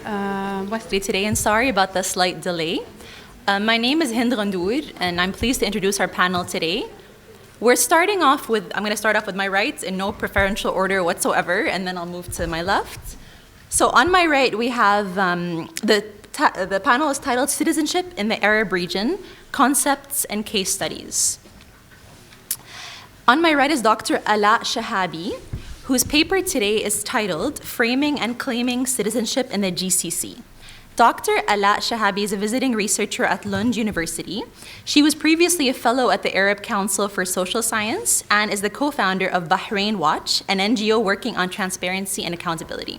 Today, and sorry about the slight delay. My name is Hind Ghandour, and I'm pleased to introduce our panel today. I'm going to start off with my right in no preferential order whatsoever, and then I'll move to my left. So on my right, we have the panel is titled Citizenship in the Arab Region, Concepts and Case Studies. On my right is Dr. Ala Shahabi, whose paper today is titled Framing and Claiming Citizenship in the GCC. Dr. Ala Shahabi is a visiting researcher at Lund University. She was previously a fellow at the Arab Council for Social Science and is the co-founder of Bahrain Watch, an NGO working on transparency and accountability.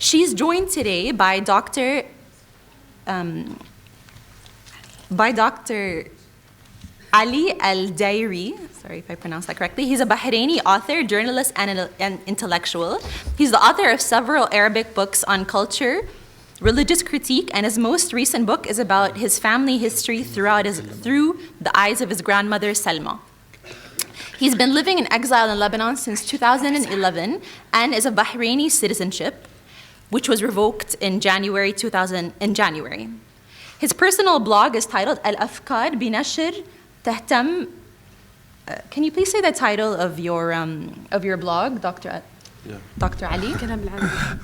She's joined today by Dr. Ali Al-Dairi, sorry if I pronounced that correctly. He's a Bahraini author, journalist, and intellectual. He's the author of several Arabic books on culture, religious critique, and his most recent book is about his family history through the eyes of his grandmother, Salma. He's been living in exile in Lebanon since 2011 and is of Bahraini citizenship, which was revoked in January. His personal blog is titled Al-Afkar Binashr Tahtam. Can you please say the title of your blog, Dr. Ali?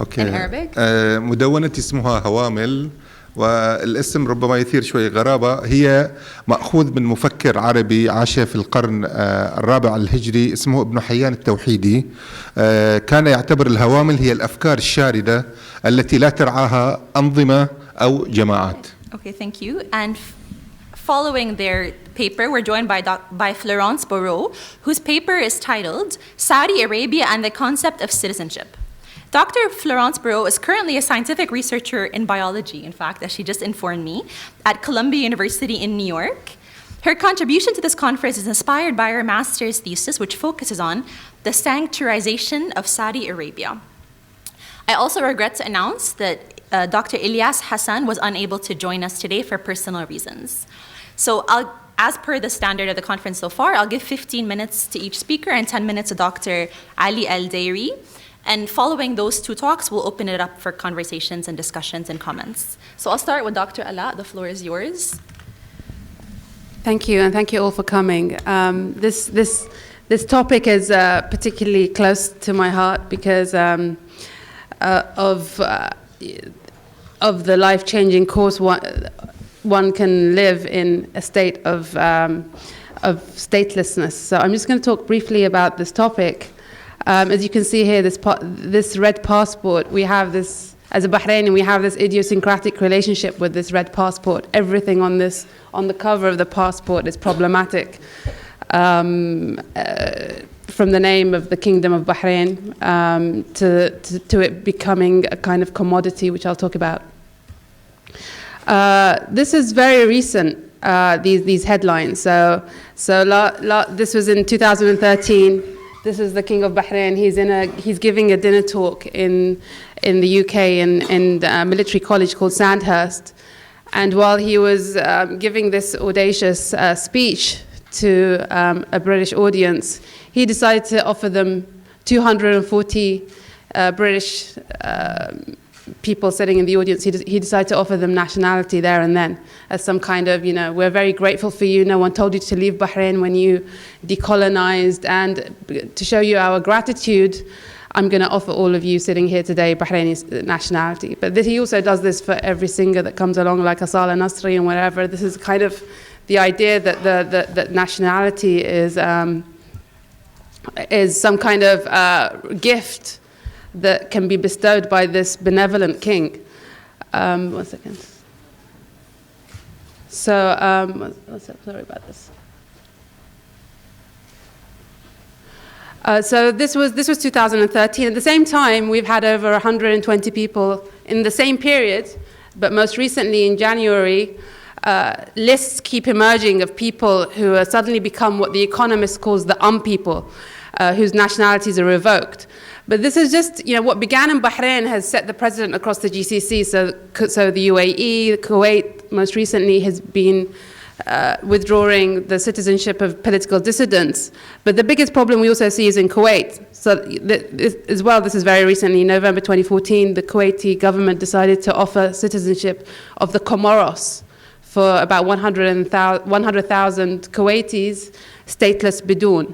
Okay. In Arabic. مدونتي اسمها هوامل، والاسم ربما يثير شوي غرابة. هي مأخوذ من مفكر عربي عاش في القرن الرابع الهجري اسمه ابن حيان التوحيدي. كان يعتبر الهوامل هي الأفكار الشاردة التي لا ترعاها أنظمة أو جماعات. Okay, thank you. And following their paper, we're joined by Florence Borot, whose paper is titled Saudi Arabia and the Concept of Citizenship. Dr. Florence Borot is currently a scientific researcher in biology, in fact, as she just informed me, at Columbia University in New York. Her contribution to this conference is inspired by her master's thesis, which focuses on the sanctuarization of Saudi Arabia. I also regret to announce that Dr. Ilyas Hassan was unable to join us today for personal reasons. So as per the standard of the conference so far, I'll give 15 minutes to each speaker and 10 minutes to Dr. Ali Al-Dairi. And following those two talks, we'll open it up for conversations and discussions and comments. So I'll start with Dr. Ala. The floor is yours. Thank you, and thank you all for coming. This topic is particularly close to my heart because of the life-changing course one can live in a state of statelessness. So I'm just going to talk briefly about this topic. As you can see here, this red passport, we have this, as a Bahraini, we have this idiosyncratic relationship with this red passport. Everything on the cover of the passport is problematic. From the name of the Kingdom of Bahrain to it becoming a kind of commodity, which I'll talk about. This is very recent, these headlines. So this was in 2013. This is the King of Bahrain. He's giving a dinner talk in the UK in a military college called Sandhurst. And while he was giving this audacious speech to a British audience, he decided to offer them 240 British people sitting in the audience. He decided to offer them nationality there and then as some kind of, we're very grateful for you. No one told you to leave Bahrain when you decolonized. And to show you our gratitude, I'm going to offer all of you sitting here today Bahraini nationality. But he also does this for every singer that comes along, like Asala Nasri and whatever. This is kind of the idea that that nationality is some kind of gift that can be bestowed by this benevolent king. 1 second. So, sorry about this. So this was 2013. At the same time, we've had over 120 people in the same period, but most recently in January, lists keep emerging of people who have suddenly become what The Economist calls the people, whose nationalities are revoked. But this is just, what began in Bahrain has set the precedent across the GCC. So the UAE, Kuwait, most recently has been withdrawing the citizenship of political dissidents. But the biggest problem we also see is in Kuwait. So as well, this is very recently, in November 2014, the Kuwaiti government decided to offer citizenship of the Comoros for about 100,000 Kuwaitis, stateless bidun.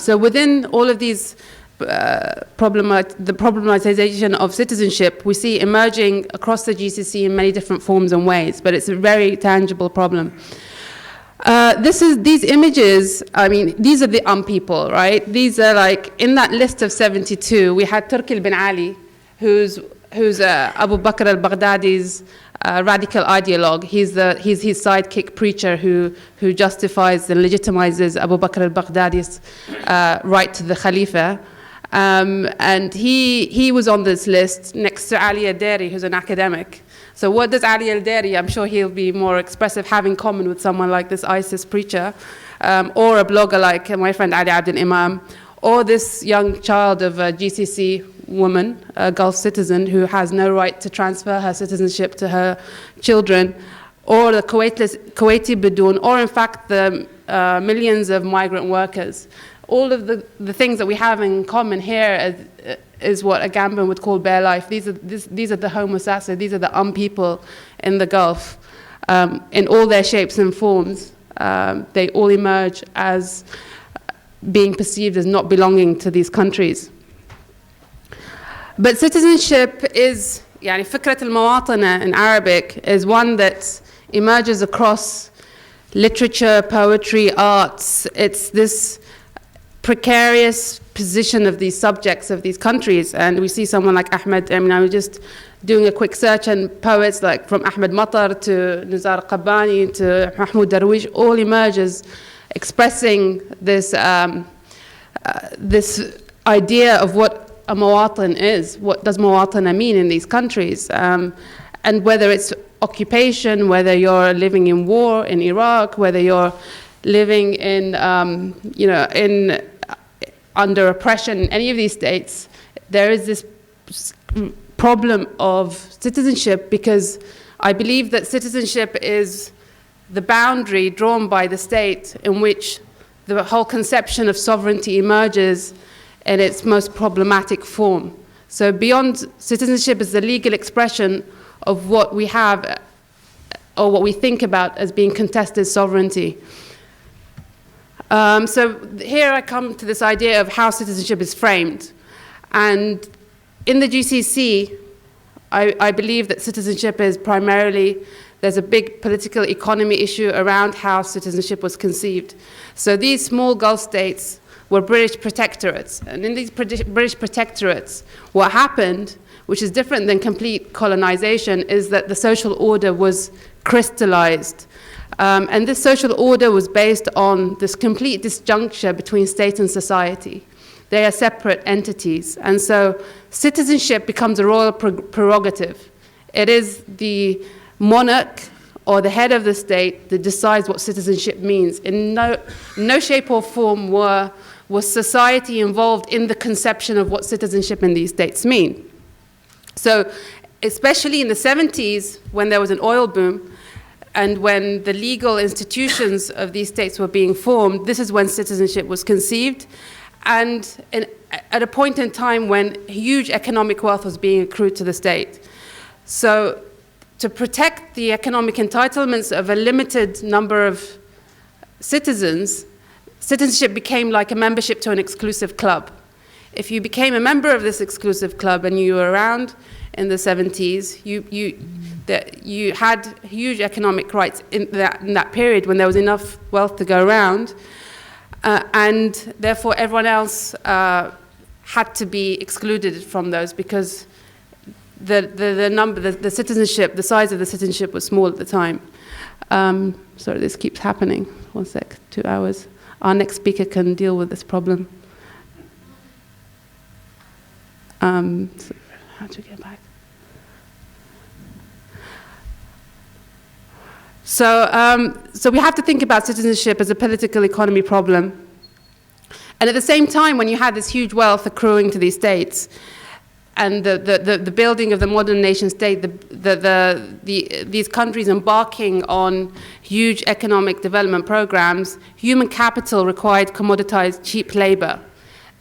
So within all of these the problematization of citizenship, we see emerging across the GCC in many different forms and ways, but it's a very tangible problem. These images, I mean, these are the people, right? These are like, in that list of 72, we had Turki bin Ali, who's Abu Bakr al-Baghdadi's radical ideologue. He's his sidekick preacher who justifies and legitimizes Abu Bakr al-Baghdadi's right to the Khalifa. And he was on this list next to Ali al-Dari, who's an academic. So what does Ali al-Dari, I'm sure he'll be more expressive, have in common with someone like this ISIS preacher, or a blogger like my friend Ali Abdel Imam, or this young child of a GCC woman, a Gulf citizen, who has no right to transfer her citizenship to her children, or the Kuwaiti bidun, or in fact the millions of migrant workers. All of the things that we have in common here is what Agamben would call bare life. These are the Homo sacer, these are the people in the Gulf. In all their shapes and forms, they all emerge as being perceived as not belonging to these countries. But citizenship is, يعني فكرة المواطنة in Arabic is one that emerges across literature, poetry, arts. It's this precarious position of these subjects of these countries, and we see someone like Ahmed. I mean, I was just doing a quick search, and poets like from Ahmed Matar to Nizar Qabbani to Mahmoud Darwish all emerge as expressing this this idea of what a muwatin is. What does muwatana mean in these countries? And whether it's occupation, whether you're living in war in Iraq, whether you're living in under oppression in any of these states, there is this problem of citizenship, because I believe that citizenship is the boundary drawn by the state in which the whole conception of sovereignty emerges in its most problematic form. So beyond citizenship is the legal expression of what we have or what we think about as being contested sovereignty. So here I come to this idea of how citizenship is framed. And in the GCC, I believe that citizenship is primarily, there's a big political economy issue around how citizenship was conceived. So these small Gulf states were British protectorates. And in these British protectorates, what happened, which is different than complete colonization, is that the social order was crystallized. And this social order was based on this complete disjuncture between state and society. They are separate entities. And so citizenship becomes a royal prerogative. It is the monarch or the head of the state that decides what citizenship means. In no shape or form was society involved in the conception of what citizenship in these states mean. So especially in the 70s, when there was an oil boom, and when the legal institutions of these states were being formed, this is when citizenship was conceived. And at a point in time when huge economic wealth was being accrued to the state. So to protect the economic entitlements of a limited number of citizens, citizenship became like a membership to an exclusive club. If you became a member of this exclusive club and you were around in the 70s, you had huge economic rights in that period when there was enough wealth to go around, and therefore everyone else had to be excluded from those, because the citizenship, the size of the citizenship was small at the time. Sorry, this keeps happening. 1 sec, 2 hours. Our next speaker can deal with this problem. So how do we get back? So we have to think about citizenship as a political economy problem. And at the same time, when you had this huge wealth accruing to these states, and the building of the modern nation state, these countries embarking on huge economic development programs, human capital required commoditized cheap labor.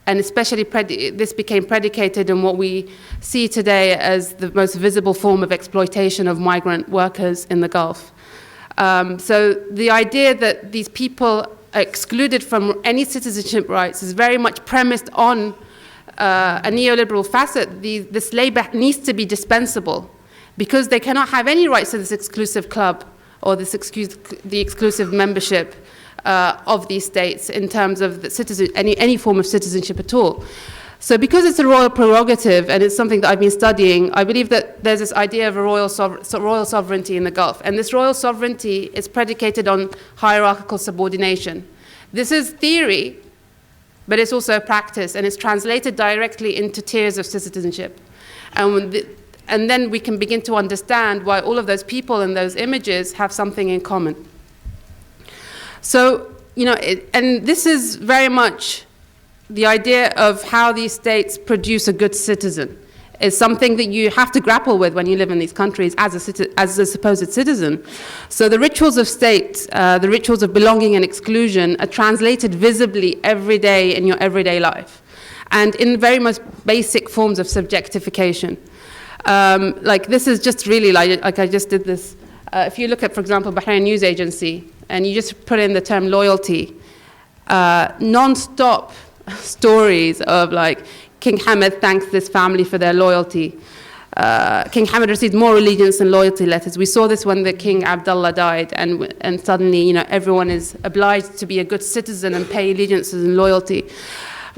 And especially this became predicated in what we see today as the most visible form of exploitation of migrant workers in the Gulf. So the idea that these people are excluded from any citizenship rights is very much premised on a neoliberal facet. This labor needs to be dispensable because they cannot have any rights to this exclusive club or the exclusive membership of these states in terms of the any form of citizenship at all. So because it's a royal prerogative and it's something that I've been studying, I believe that there's this idea of a royal sovereignty in the Gulf. And this royal sovereignty is predicated on hierarchical subordination. This is theory, but it's also practice, and it's translated directly into tiers of citizenship. And then we can begin to understand why all of those people and those images have something in common. So, and this is very much the idea of how these states produce a good citizen. Is something that you have to grapple with when you live in these countries as a supposed citizen. So the rituals of state, the rituals of belonging and exclusion are translated visibly every day in your everyday life, and in very most basic forms of subjectification. Like this is just really like I just did this. If you look at, for example, Bahrain News Agency, and you just put in the term loyalty, non-stop stories of like, King Hamad thanks this family for their loyalty. King Hamad received more allegiance and loyalty letters. We saw this when the King Abdullah died, and suddenly, everyone is obliged to be a good citizen and pay allegiances and loyalty.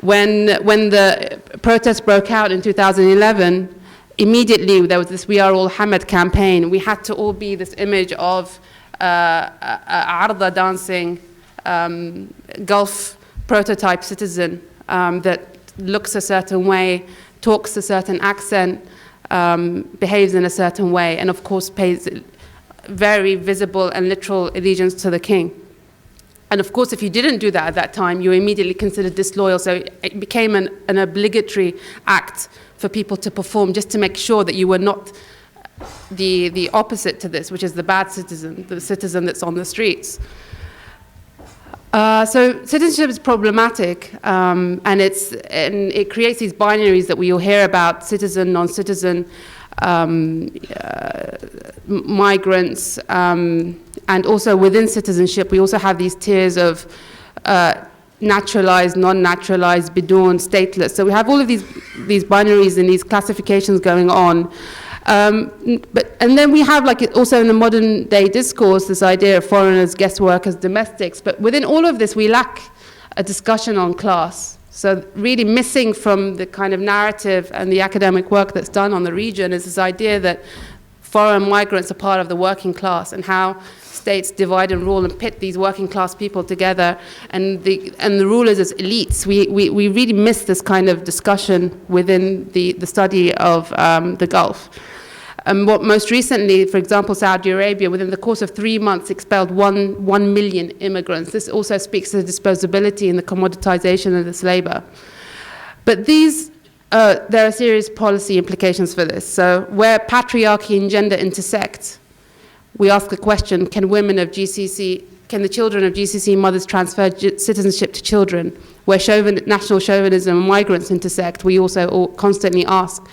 When the protests broke out in 2011, immediately there was this "We Are All Hamad" campaign. We had to all be this image of Arda dancing Gulf prototype citizen that looks a certain way, talks a certain accent, behaves in a certain way, and of course pays very visible and literal allegiance to the king. And of course, if you didn't do that at that time, you were immediately considered disloyal, so it became an obligatory act for people to perform just to make sure that you were not the opposite to this, which is the bad citizen, the citizen that's on the streets. So citizenship is problematic, and it creates these binaries that we all hear about: citizen, non-citizen, migrants, and also within citizenship, we also have these tiers of naturalized, non-naturalized, bidun, stateless. So we have all of these binaries and these classifications going on. And then we have, like, also in the modern day discourse, this idea of foreigners, guest workers, domestics. But within all of this, we lack a discussion on class. So really missing from the kind of narrative and the academic work that's done on the region is this idea that foreign migrants are part of the working class, and how states divide and rule and pit these working class people together, and the rulers as elites. We really miss this kind of discussion within the study of the Gulf. What most recently, for example, Saudi Arabia, within the course of 3 months, expelled 1 million immigrants. This also speaks to the disposability and the commoditization of this labor. But there are serious policy implications for this. So where patriarchy and gender intersect, we ask the question, can the children of GCC mothers transfer citizenship to children? Where national chauvinism and migrants intersect, we also constantly ask,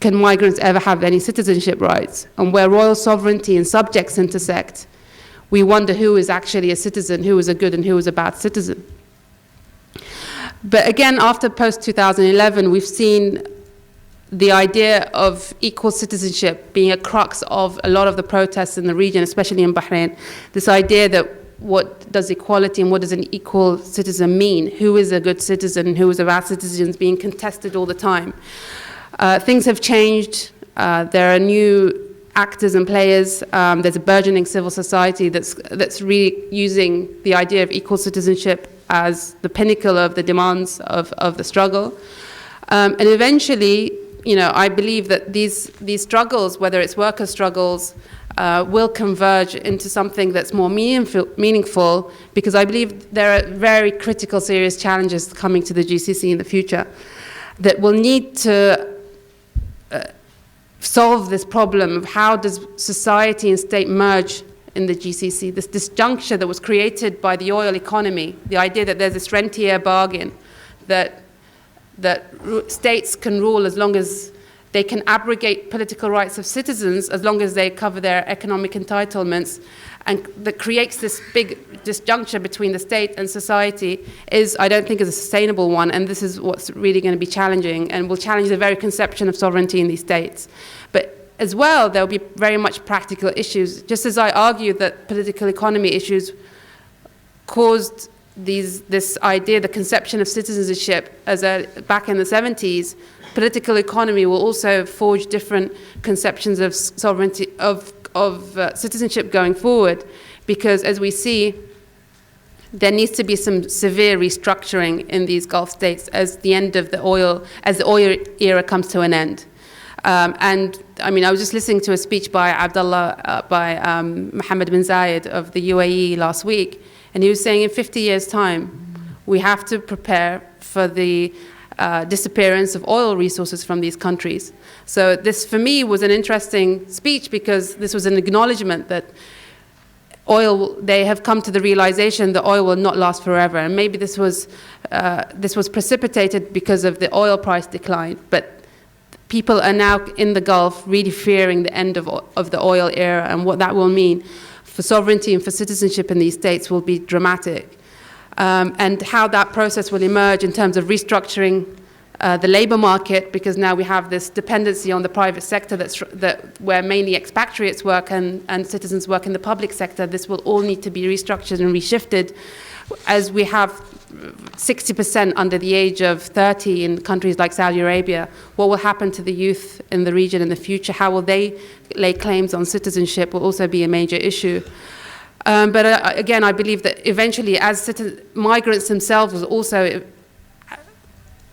can migrants ever have any citizenship rights? And where royal sovereignty and subjects intersect, we wonder who is actually a citizen, who is a good and who is a bad citizen. But again, after post-2011, we've seen the idea of equal citizenship being a crux of a lot of the protests in the region, especially in Bahrain. This idea that what does equality and what does an equal citizen mean? Who is a good citizen and who is a bad citizen is being contested all the time. Things have changed. There are new actors and players. There's a burgeoning civil society that's really using the idea of equal citizenship as the pinnacle of the demands of the struggle. And eventually, I believe that these struggles, whether it's worker struggles, will converge into something that's more meaningful, because I believe there are very critical, serious challenges coming to the GCC in the future that will need to solve this problem of how does society and state merge in the GCC, this disjuncture that was created by the oil economy, the idea that there's this rentier bargain, that states can rule as long as they can abrogate political rights of citizens as long as they cover their economic entitlements, and that creates this big disjuncture between the state and society is, I don't think, is a sustainable one, and this is what's really going to be challenging and will challenge the very conception of sovereignty in these states. But as well, there will be very much practical issues. Just as I argued that political economy issues caused this idea, the conception of citizenship back in the 70s, political economy will also forge different conceptions of sovereignty, of citizenship going forward, because as we see, there needs to be some severe restructuring in these Gulf states as the oil era comes to an end. And I mean, I was just listening to a speech by Mohammed bin Zayed of the UAE last week, and he was saying in 50 years' time, we have to prepare for the disappearance of oil resources from these countries. So this, for me, was an interesting speech because this was an acknowledgement that they have come to the realization that oil will not last forever. And maybe this was precipitated because of the oil price decline. But people are now in the Gulf really fearing the end of the oil era, and what that will mean for sovereignty and for citizenship in these states will be dramatic. And how that process will emerge in terms of restructuring the labor market, because now we have this dependency on the private sector where mainly expatriates work and citizens work in the public sector. This will all need to be restructured and reshifted, as we have 60% under the age of 30 in countries like Saudi Arabia. What will happen to the youth in the region in the future? How will they lay claims on citizenship will also be a major issue. But again, I believe that eventually, as migrants themselves will also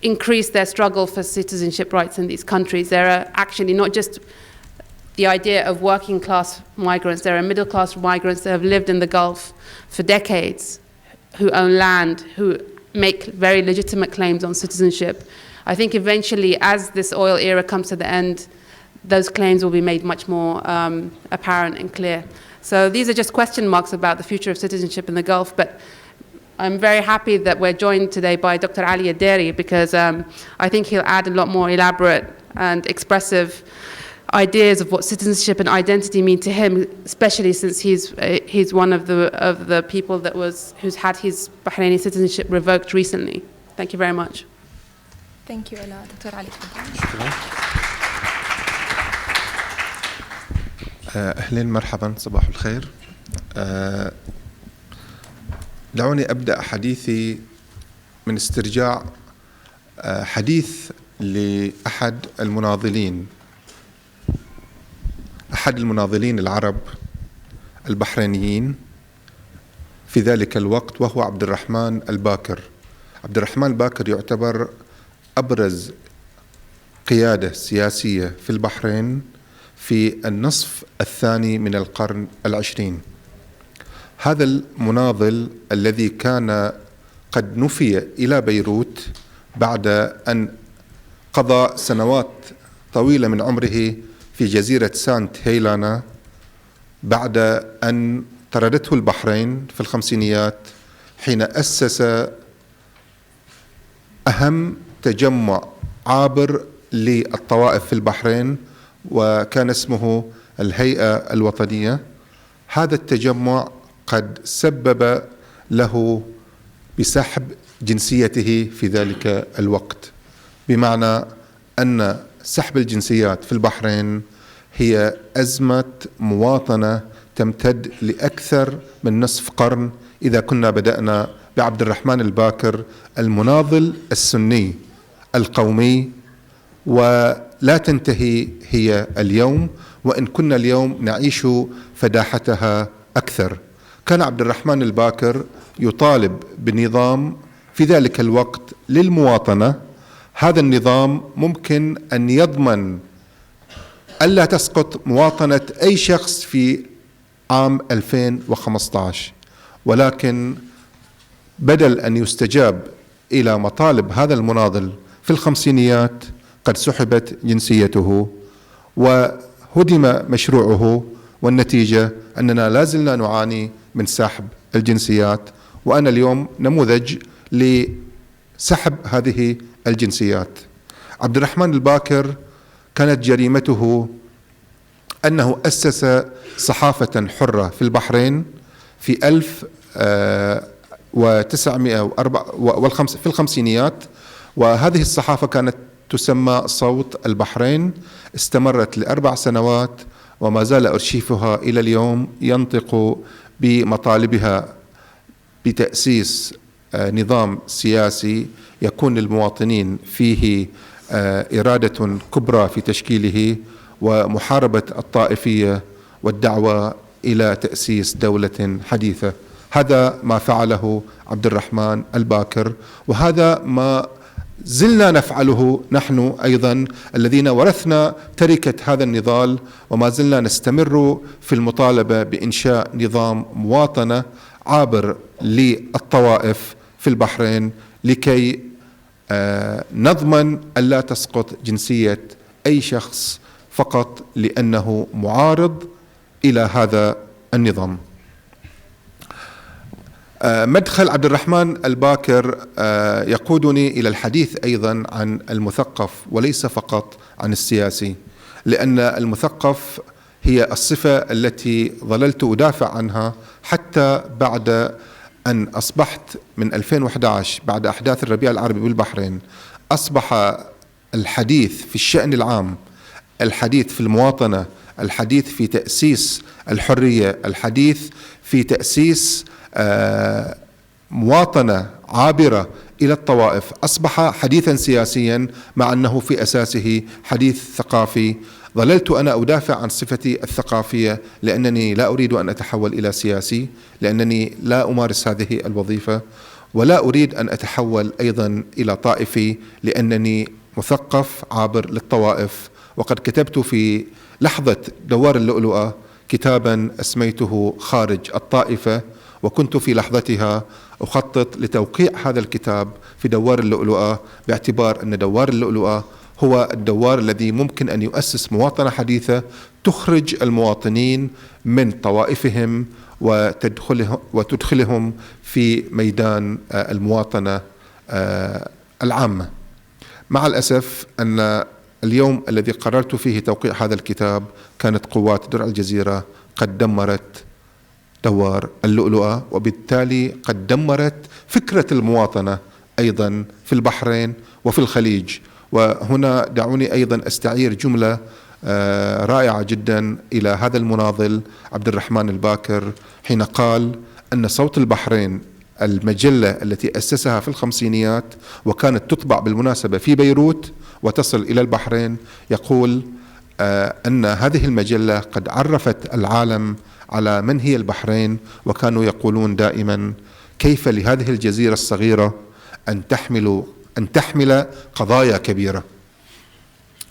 increase their struggle for citizenship rights in these countries. There are actually not just the idea of working class migrants, there are middle class migrants that have lived in the Gulf for decades, who own land, who make very legitimate claims on citizenship. I think eventually, as this oil era comes to the end, those claims will be made much more apparent and clear. So these are just question marks about the future of citizenship in the Gulf, but I'm very happy that we're joined today by Dr. Ali Aderi, because I think he'll add a lot more elaborate and expressive ideas of what citizenship and identity mean to him, especially since he's one of the people who's had his Bahraini citizenship revoked recently. Thank you very much. Thank you, Ella. Dr. Ali. أهلين مرحبا، صباح الخير. دعوني أبدأ حديثي من استرجاع حديث لأحد المناضلين العرب البحرينيين في ذلك الوقت، وهو عبد الرحمن الباكر. عبد الرحمن الباكر يعتبر أبرز قيادة سياسية في البحرين في النصف الثاني من القرن العشرين. هذا المناضل الذي كان قد نفي إلى بيروت بعد أن قضى سنوات طويلة من عمره في جزيرة سانت هيلانا بعد أن طردته البحرين في الخمسينيات، حين أسس أهم تجمع عابر للطوائف في البحرين، وكان اسمه الهيئة الوطنية. هذا التجمع قد سبب له بسحب جنسيته في ذلك الوقت، بمعنى أن سحب الجنسيات في البحرين هي أزمة مواطنة تمتد لأكثر من نصف قرن، إذا كنا بدأنا بعبد الرحمن الباكر المناضل السني القومي، ولا تنتهي هي اليوم، وإن كنا اليوم نعيش فداحتها أكثر. كان عبد الرحمن الباكر يطالب بنظام في ذلك الوقت للمواطنة. هذا النظام ممكن أن يضمن ألا تسقط مواطنة أي شخص في عام 2015، ولكن بدل أن يستجاب إلى مطالب هذا المناضل في الخمسينيات قد سحبت جنسيته، وهدم مشروعه، والنتيجة أننا لازلنا نعاني من سحب الجنسيات، وأنا اليوم نموذج لسحب هذه الجنسيات. عبد الرحمن الباكر كانت جريمته أنه أسس صحافة حرة في البحرين في 1904 في الخمسينيات، وهذه الصحافة كانت تسمى صوت البحرين، استمرت ل4 سنوات، وما زال أرشيفها إلى اليوم ينطق بمطالبها بتأسيس نظام سياسي يكون للمواطنين فيه إرادة كبرى في تشكيله، ومحاربة الطائفية والدعوة إلى تأسيس دولة حديثة. هذا ما فعله عبد الرحمن الباكر، وهذا ما زلنا نفعله نحن أيضا الذين ورثنا تركة هذا النضال، وما زلنا نستمر في المطالبة بإنشاء نظام مواطنة عابر للطوائف في البحرين، لكي نضمن ألا تسقط جنسية أي شخص فقط لأنه معارض إلى هذا النظام. مدخل عبد الرحمن الباكر يقودني إلى الحديث أيضا عن المثقف وليس فقط عن السياسي، لأن المثقف هي الصفة التي ظللت أدافع عنها حتى بعد أن أصبحت من 2011 بعد أحداث الربيع العربي بالبحرين. أصبح الحديث في الشأن العام، الحديث في المواطنة، الحديث في تأسيس الحرية، الحديث في تأسيس مواطنة عابرة إلى الطوائف، أصبح حديثا سياسيا مع أنه في أساسه حديث ثقافي. ظللت أنا أدافع عن صفتي الثقافية لأنني لا أريد أن أتحول إلى سياسي، لأنني لا أمارس هذه الوظيفة، ولا أريد أن أتحول أيضا إلى طائفي لأنني مثقف عابر للطوائف. وقد كتبت في لحظة دوار اللؤلؤة كتابا أسميته خارج الطائفة، وكنت في لحظتها أخطط لتوقيع هذا الكتاب في دوار اللؤلؤة، باعتبار أن دوار اللؤلؤة هو الدوار الذي ممكن أن يؤسس مواطنة حديثة تخرج المواطنين من طوائفهم وتدخلهم في ميدان المواطنة العامة. مع الأسف أن اليوم الذي قررت فيه توقيع هذا الكتاب كانت قوات درع الجزيرة قد دمرت دوار اللؤلؤة، وبالتالي قد دمرت فكرة المواطنة أيضا في البحرين وفي الخليج. وهنا دعوني أيضا أستعير جملة رائعة جدا إلى هذا المناضل عبد الرحمن الباكر حين قال أن صوت البحرين، المجلة التي أسسها في الخمسينيات وكانت تطبع بالمناسبة في بيروت وتصل إلى البحرين، يقول أن هذه المجلة قد عرفت العالم على من هي البحرين، وكانوا يقولون دائما كيف لهذه الجزيرة الصغيرة أن تحمل قضايا كبيرة،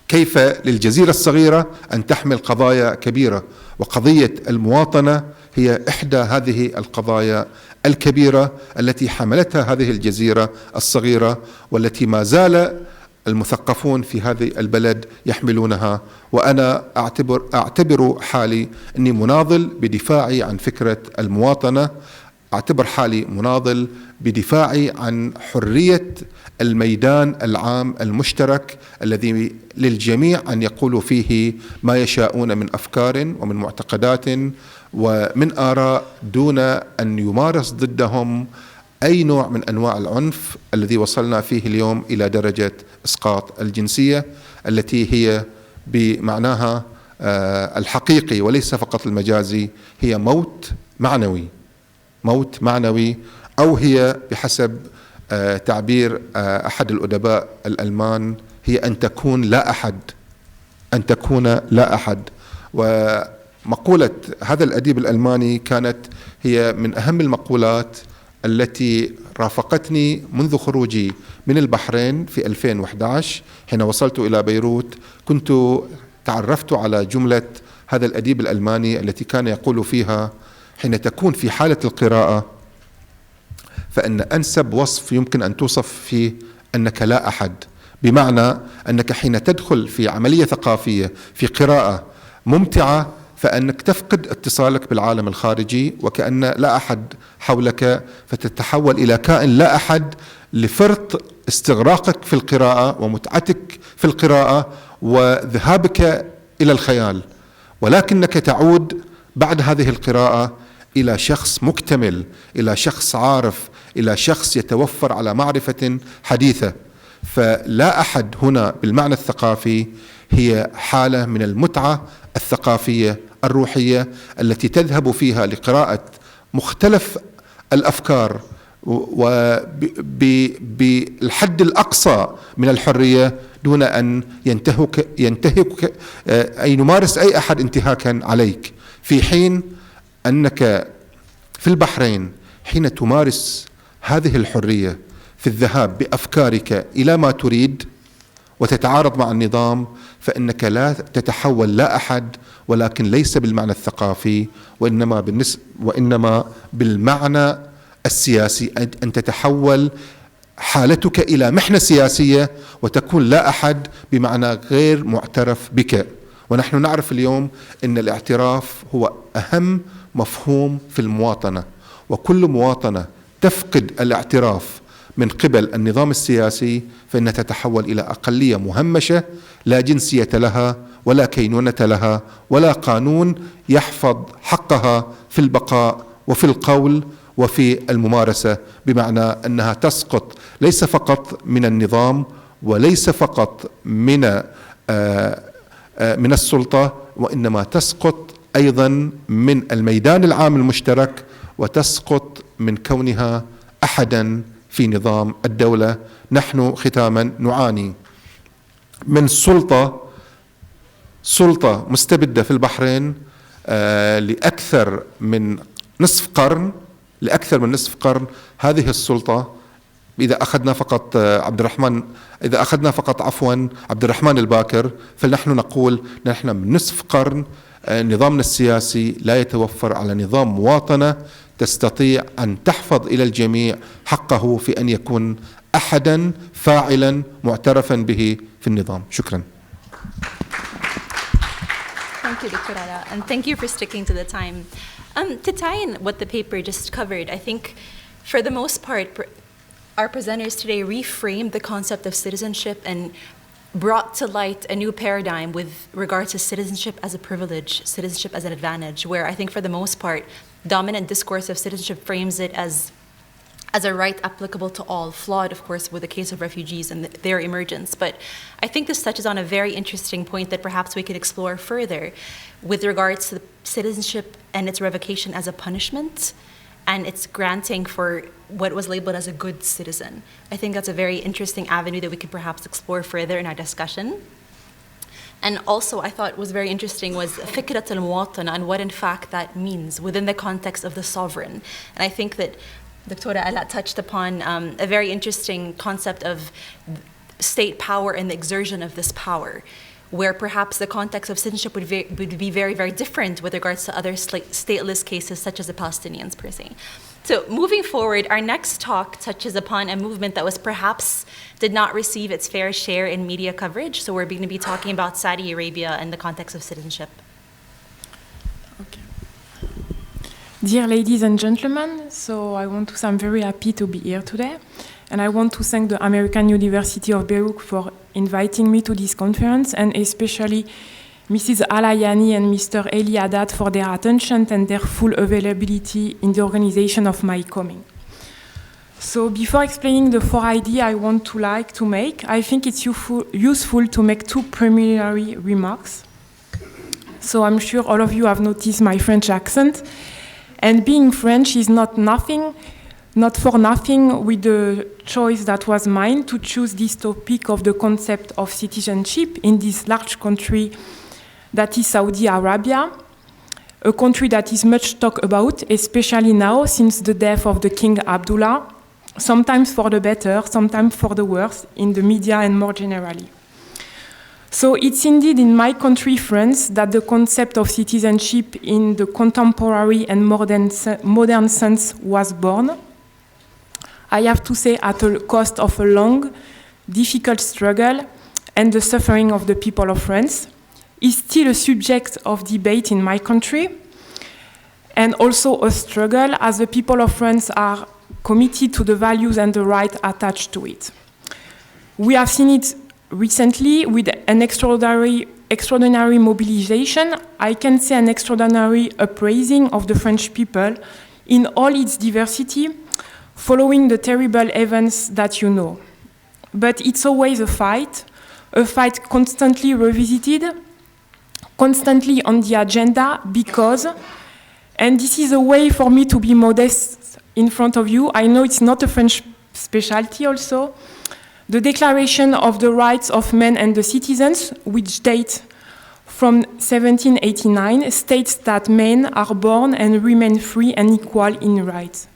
كيف للجزيرة الصغيرة أن تحمل قضايا كبيرة، وقضية المواطنة هي إحدى هذه القضايا الكبيرة التي حملتها هذه الجزيرة الصغيرة، والتي ما زال المثقفون في هذه البلد يحملونها. وأنا أعتبر حالي أني مناضل بدفاعي عن فكرة المواطنة، أعتبر حالي مناضل بدفاعي عن حرية الميدان العام المشترك الذي للجميع أن يقولوا فيه ما يشاءون من أفكار ومن معتقدات ومن آراء، دون أن يمارس ضدهم أي نوع من أنواع العنف الذي وصلنا فيه اليوم إلى درجة إسقاط الجنسية، التي هي بمعناها الحقيقي وليس فقط المجازي هي موت معنوي، موت معنوي، أو هي بحسب تعبير أحد الأدباء الألمان هي أن تكون لا أحد، أن تكون لا أحد. ومقولة هذا الأديب الألماني كانت هي من أهم المقولات التي رافقتني منذ خروجي من البحرين في 2011. حين وصلت إلى بيروت كنت تعرفت على جملة هذا الأديب الألماني التي كان يقول فيها: حين تكون في حالة القراءة فإن أنسب وصف يمكن أن توصف فيه أنك لا أحد، بمعنى أنك حين تدخل في عملية ثقافية في قراءة ممتعة فأنك تفقد اتصالك بالعالم الخارجي وكأن لا أحد حولك، فتتحول إلى كائن لا أحد لفرط استغراقك في القراءة ومتعتك في القراءة وذهابك إلى الخيال، ولكنك تعود بعد هذه القراءة إلى شخص مكتمل، إلى شخص عارف، إلى شخص يتوفر على معرفة حديثة. فلا أحد هنا بالمعنى الثقافي هي حالة من المتعة الثقافية الروحية التي تذهب فيها لقراءة مختلف الأفكار وبالحد الأقصى من الحرية دون أن ينتهك أي يمارس أي أحد انتهاكا عليك، في حين أنك في البحرين حين تمارس هذه الحرية في الذهاب بأفكارك إلى ما تريد وتتعارض مع النظام، فإنك لا تتحول لا أحد، ولكن ليس بالمعنى الثقافي وإنما بالمعنى السياسي، أن تتحول حالتك إلى محنة سياسية وتكون لا أحد بمعنى غير معترف بك. ونحن نعرف اليوم أن الاعتراف هو أهم مفهوم في المواطنة، وكل مواطنة تفقد الاعتراف من قبل النظام السياسي فإنها تتحول إلى أقلية مهمشة لا جنسية لها ولا كينونة لها ولا قانون يحفظ حقها في البقاء وفي القول وفي الممارسة، بمعنى أنها تسقط ليس فقط من النظام وليس فقط من السلطة، وإنما تسقط أيضا من الميدان العام المشترك، وتسقط من كونها أحدا في نظام الدولة. نحن ختاما نعاني من سلطة مستبدة في البحرين لأكثر من نصف قرن. هذه السلطة إذا أخذنا فقط عبد الرحمن الباكر، فنحن نقول نحن من نصف قرن نظامنا السياسي لا يتوفر على نظام مواطنة تستطيع أن تحفظ إلى الجميع حقه في أن يكون أحدا فاعلا معترفا به في النظام. شكرا. Thank you, Dr. Ala, and thank you for sticking to the time. To tie in what the paper just covered, I think for the most part, our presenters today reframed the concept of citizenship and brought to light a new paradigm with regard to citizenship as a privilege, citizenship as an advantage, where I think for the most part, dominant discourse of citizenship frames it as a right applicable to all, flawed, of course, with the case of refugees and their emergence. But I think this touches on a very interesting point that perhaps we could explore further with regards to citizenship and its revocation as a punishment and its granting for what was labeled as a good citizen. I think that's a very interesting avenue that we could perhaps explore further in our discussion. And also, I thought was very interesting was فكرة المواطنة and what in fact that means within the context of the sovereign. And I think that Dr. Ala touched upon a very interesting concept of state power and the exertion of this power, where perhaps the context of citizenship would be very, very different with regards to other stateless cases such as the Palestinians per se. So moving forward, our next talk touches upon a movement that was perhaps did not receive its fair share in media coverage. So we're going to be talking about Saudi Arabia in the context of citizenship. Okay. Dear ladies and gentlemen, so I'm very happy to be here today. And I want to thank the American University of Beirut for inviting me to this conference, and especially Mrs. Alayani and Mr. Eli Haddad for their attention and their full availability in the organization of my coming. So before explaining the 4 ideas I want to make, I think it's useful to make 2 preliminary remarks. So I'm sure all of you have noticed my French accent, and being French is not for nothing with the choice that was mine to choose this topic of the concept of citizenship in this large country that is Saudi Arabia, a country that is much talked about, especially now since the death of the King Abdullah, sometimes for the better, sometimes for the worse, in the media and more generally. So it's indeed in my country, France, that the concept of citizenship in the contemporary and modern sense was born. I have to say at a cost of a long, difficult struggle, and the suffering of the people of France is still a subject of debate in my country, and also a struggle as the people of France are committed to the values and the rights attached to it. We have seen it recently with an extraordinary mobilization. I can say an extraordinary uprising of the French people in all its diversity, following the terrible events that you know. But it's always a fight constantly revisited, constantly on the agenda, because, and this is a way for me to be modest in front of you, I know it's not a French specialty also, the Declaration of the Rights of Men and the Citizens, which date from 1789, states that men are born and remain free and equal in rights.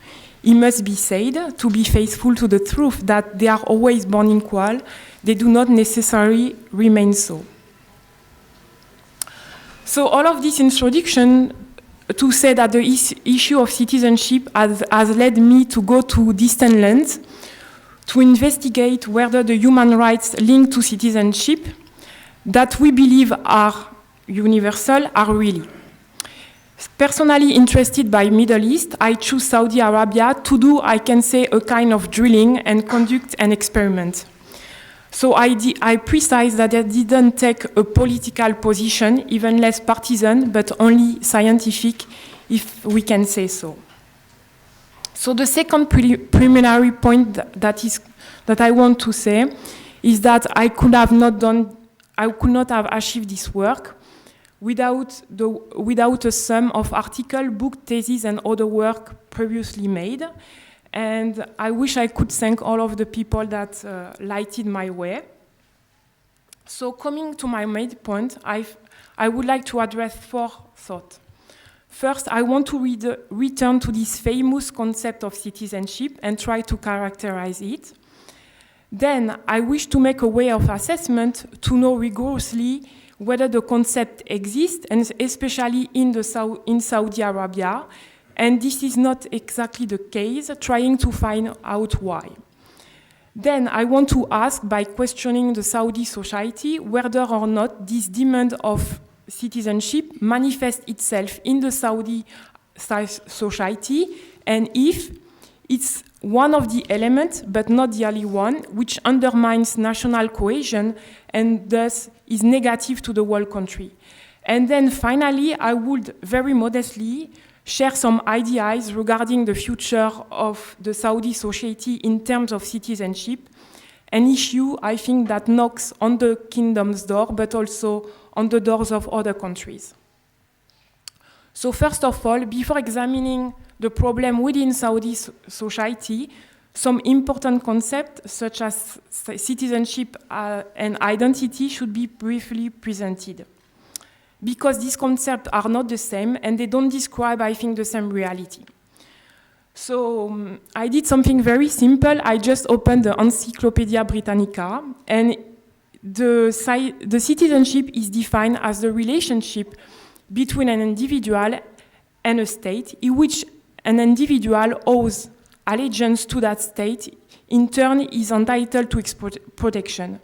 It must be said, to be faithful to the truth, that they are always born equal, they do not necessarily remain so. So all of this introduction to say that the issue of citizenship has led me to go to distant lands to investigate whether the human rights linked to citizenship that we believe are universal are really. Personally interested by Middle East, I choose Saudi Arabia to do, I can say, a kind of drilling and conduct an experiment. So I precise that I didn't take a political position, even less partisan, but only scientific, if we can say so. So the second preliminary point that I want to say is that I could not have achieved this work without a sum of articles, book, theses, and other work previously made. And I wish I could thank all of the people that lighted my way. So coming to my main point, I would like to address 4 thoughts. First, I want to return to this famous concept of citizenship and try to characterize it. Then, I wish to make a way of assessment to know rigorously whether the concept exists, and especially in Saudi Arabia, and this is not exactly the case, trying to find out why. Then I want to ask, by questioning the Saudi society, whether or not this demand of citizenship manifests itself in the Saudi society, and if it's one of the elements, but not the only one, which undermines national cohesion and thus is negative to the whole country. And then finally, I would very modestly share some ideas regarding the future of the Saudi society in terms of citizenship, an issue I think that knocks on the kingdom's door, but also on the doors of other countries. So first of all, before examining the problem within Saudi society, some important concepts such as citizenship and identity should be briefly presented, because these concepts are not the same and they don't describe, I think, the same reality. So I did something very simple. I just opened the Encyclopedia Britannica, and the citizenship is defined as the relationship between an individual and a state in which an individual owes allegiance to that state, in turn is entitled to its protection.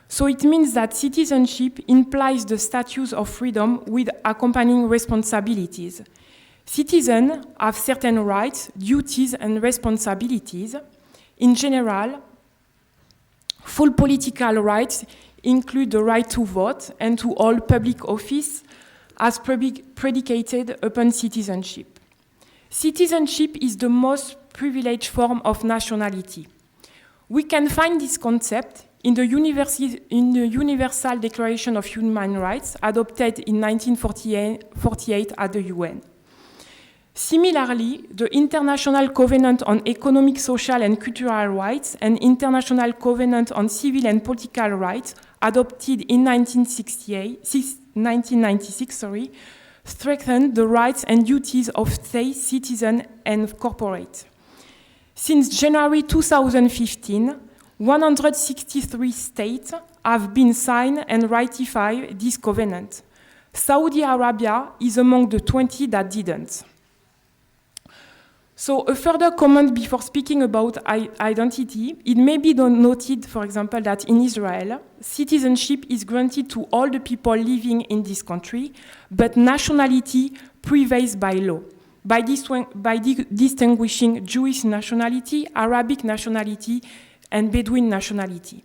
So it means that citizenship implies the status of freedom with accompanying responsibilities. Citizens have certain rights, duties, and responsibilities. In general, full political rights include the right to vote and to hold public office as predicated upon citizenship. Citizenship is the most privileged form of nationality. We can find this concept in the Universal Declaration of Human Rights adopted in 1948 at the UN. Similarly, the International Covenant on Economic, Social and Cultural Rights and International Covenant on Civil and Political Rights, adopted in 1996, strengthened the rights and duties of state, citizen, and corporate. Since January 2015, 163 states have been signed and ratified this covenant. Saudi Arabia is among the 20 that didn't. So a further comment before speaking about identity, it may be noted, for example, that in Israel, citizenship is granted to all the people living in this country, but nationality prevails by law, by distinguishing Jewish nationality, Arabic nationality, and Bedouin nationality.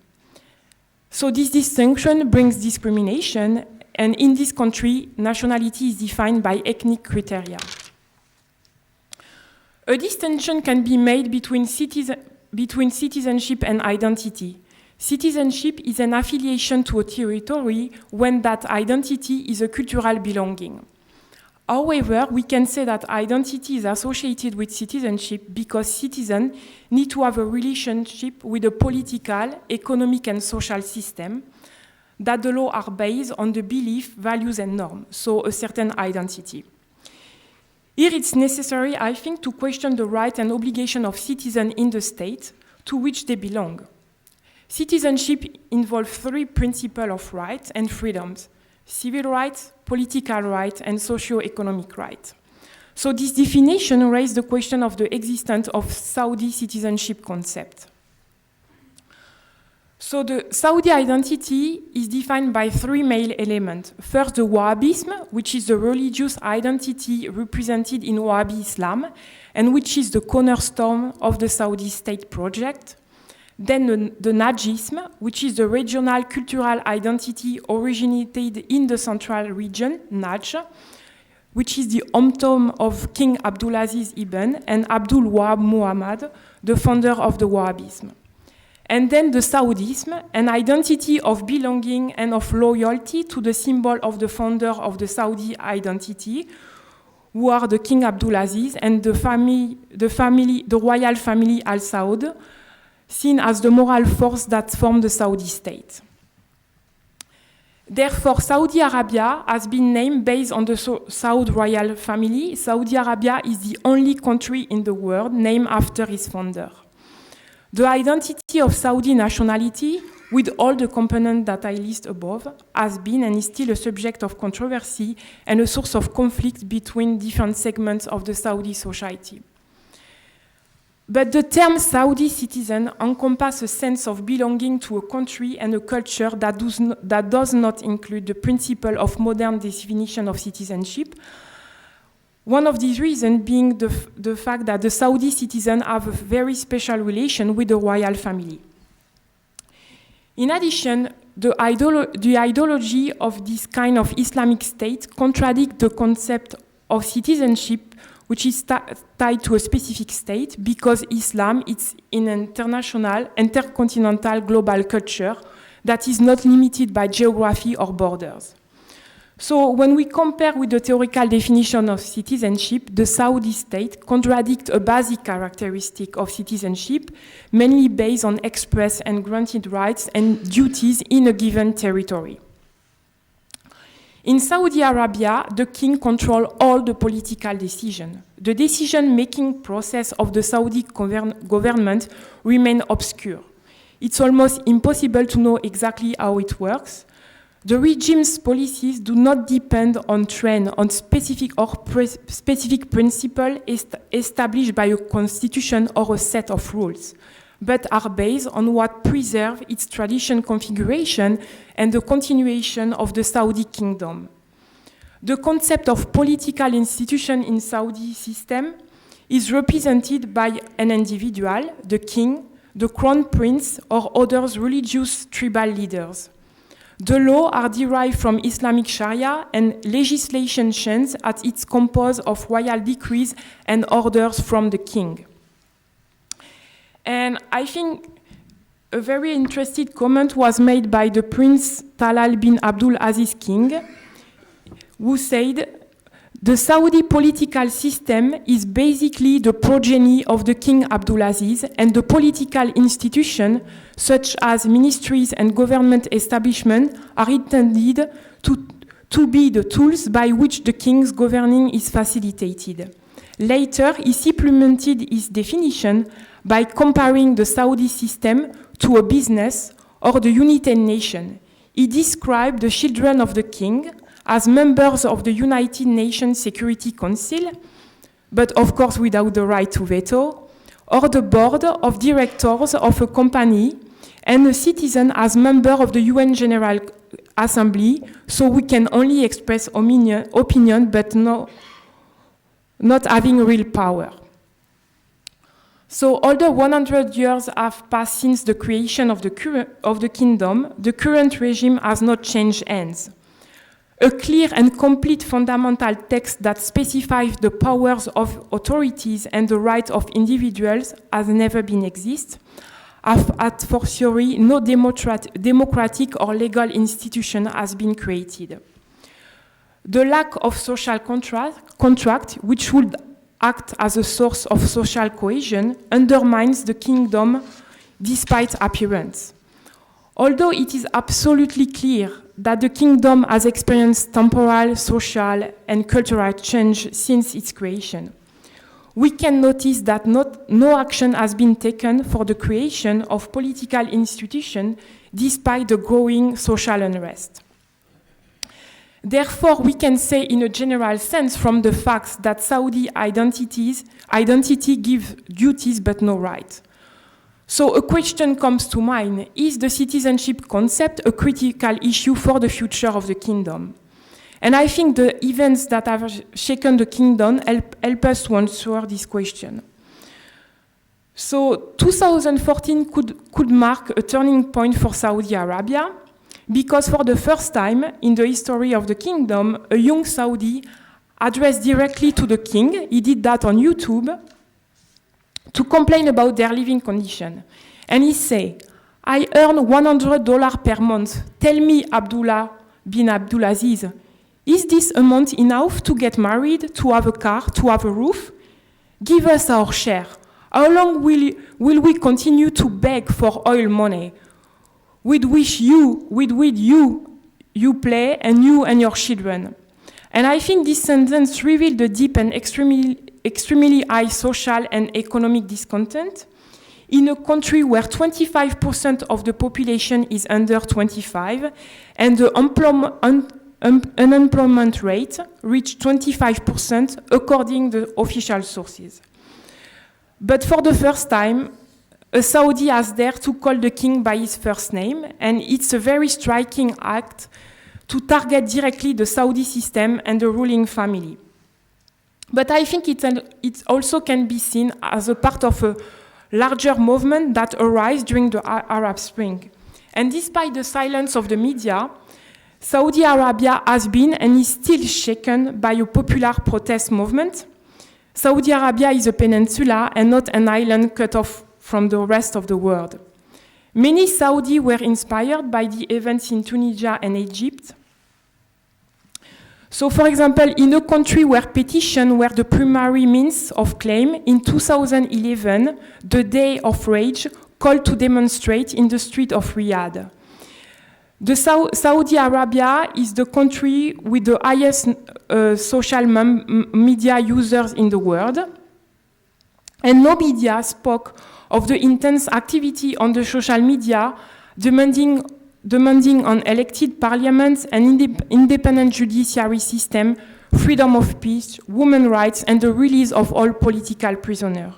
So this distinction brings discrimination, and in this country, nationality is defined by ethnic criteria. A distinction can be made between citizenship and identity. Citizenship is an affiliation to a territory when that identity is a cultural belonging. However, we can say that identity is associated with citizenship because citizens need to have a relationship with a political, economic, and social system, that the laws are based on the belief, values, and norms, so a certain identity. Here it's necessary, I think, to question the right and obligation of citizens in the state to which they belong. Citizenship involves three principles of rights and freedoms: civil rights, political rights, and socio-economic rights. So this definition raised the question of the existence of Saudi citizenship concept. So the Saudi identity is defined by three main elements. First, the Wahhabism, which is the religious identity represented in Wahhabi Islam, and which is the cornerstone of the Saudi state project. Then the Najism, which is the regional cultural identity originated in the central region, Najd, which is the hometown of King Abdulaziz Ibn and Abdul Wahab Muhammad, the founder of the Wahhabism. And then the Saudism, an identity of belonging and of loyalty to the symbol of the founder of the Saudi identity, who are the King Abdulaziz and the royal family Al Saud, seen as the moral force that formed the Saudi state. Therefore, Saudi Arabia has been named based on the Saud royal family. Saudi Arabia is the only country in the world named after its founder. The identity of Saudi nationality, with all the components that I list above, has been and is still a subject of controversy and a source of conflict between different segments of the Saudi society. But the term Saudi citizen encompasses a sense of belonging to a country and a culture that does not include the principle of modern definition of citizenship. One of these reasons being the fact that the Saudi citizens have a very special relation with the royal family. In addition, the ideology of this kind of Islamic state contradicts the concept of citizenship, which is tied to a specific state, because Islam is an international, intercontinental, global culture that is not limited by geography or borders. So when we compare with the theoretical definition of citizenship, the Saudi state contradicts a basic characteristic of citizenship, mainly based on express and granted rights and duties in a given territory. In Saudi Arabia, the king controls all the political decisions. The decision-making process of the Saudi government remains obscure. It's almost impossible to know exactly how it works. The regime's policies do not depend on trend, on specific principles established by a constitution or a set of rules, but are based on what preserves its tradition configuration and the continuation of the Saudi kingdom. The concept of political institution in Saudi system is represented by an individual, the king, the crown prince, or other religious tribal leaders. The laws are derived from Islamic Sharia, and legislation changes as it's composed of royal decrees and orders from the king. And I think a very interesting comment was made by the Prince Talal bin Abdul Aziz King, who said, "The Saudi political system is basically the progeny of the King Abdulaziz, and the political institutions, such as ministries and government establishments, are intended to be the tools by which the king's governing is facilitated." Later, he supplemented his definition by comparing the Saudi system to a business or the United Nations. He described the children of the king as members of the United Nations Security Council, but of course without the right to veto, or the board of directors of a company and a citizen as member of the UN General Assembly, so we can only express opinion but not having real power. So although 100 years have passed since the creation of the kingdom, the current regime has not changed hands. A clear and complete fundamental text that specifies the powers of authorities and the rights of individuals has never been exist. At fortiori, no democratic or legal institution has been created. The lack of social contract, which would act as a source of social cohesion, undermines the kingdom despite appearance. Although it is absolutely clear that the kingdom has experienced temporal, social, and cultural change since its creation, we can notice that no action has been taken for the creation of political institutions despite the growing social unrest. Therefore, we can say in a general sense from the facts that Saudi identity gives duties but no rights. So a question comes to mind: is the citizenship concept a critical issue for the future of the kingdom? And I think the events that have shaken the kingdom help us to answer this question. So 2014 could mark a turning point for Saudi Arabia, because for the first time in the history of the kingdom, a young Saudi addressed directly to the king, he did that on YouTube, to complain about their living condition. And he said, "I earn $100 per month. Tell me, Abdullah bin Abdulaziz, is this amount enough to get married, to have a car, to have a roof? Give us our share. How long will we continue to beg for oil money? With which you play, and you and your children." And I think this sentence revealed the deep and extremely high social and economic discontent in a country where 25% of the population is under 25, and the unemployment rate reached 25% according to official sources. But for the first time, a Saudi has dared to call the king by his first name, and it's a very striking act to target directly the Saudi system and the ruling family. But I think it also can be seen as a part of a larger movement that arose during the Arab Spring. And despite the silence of the media, Saudi Arabia has been and is still shaken by a popular protest movement. Saudi Arabia is a peninsula and not an island cut off from the rest of the world. Many Saudi were inspired by the events in Tunisia and Egypt. So, for example, in a country where petitions were the primary means of claim, in 2011, the Day of Rage called to demonstrate in the street of Riyadh. Saudi Arabia is the country with the highest social media users in the world, and no media spoke of the intense activity on the social media demanding on elected parliaments, an independent judiciary system, freedom of speech, women's rights, and the release of all political prisoners.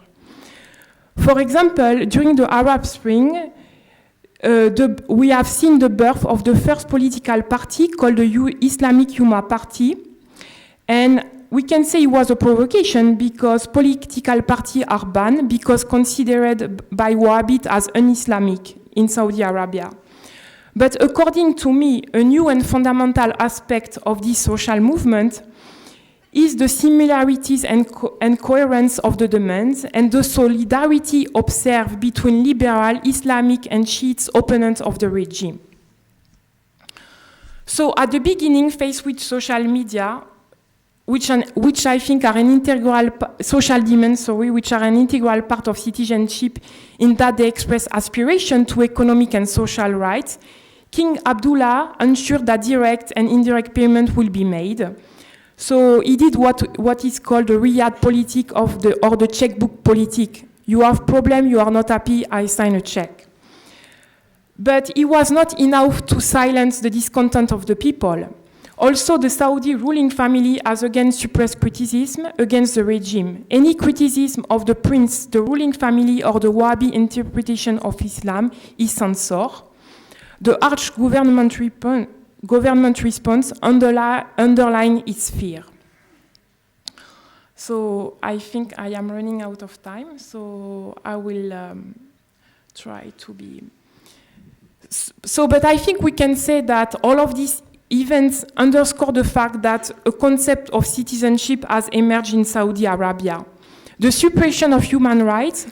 For example, during the Arab Spring, we have seen the birth of the first political party called the Islamic Umma Party, and we can say it was a provocation because political parties are banned because considered by Wahhabite as un-Islamic in Saudi Arabia. But according to me, a new and fundamental aspect of this social movement is the similarities and coherence of the demands and the solidarity observed between liberal, Islamic, and Shiite opponents of the regime. So at the beginning, faced with social media, which I think are an integral social demands, which are an integral part of citizenship in that they express aspiration to economic and social rights, King Abdullah ensured that direct and indirect payment will be made. So he did what is called the Riyadh politic or the checkbook politic. You have problem, you are not happy, I sign a check. But it was not enough to silence the discontent of the people. Also, the Saudi ruling family has again suppressed criticism against the regime. Any criticism of the prince, the ruling family, or the Wahhabi interpretation of Islam is censored. The harsh government response underline its fear. So I think I am running out of time, so I will try to be... But I think we can say that all of these events underscore the fact that a concept of citizenship has emerged in Saudi Arabia. The suppression of human rights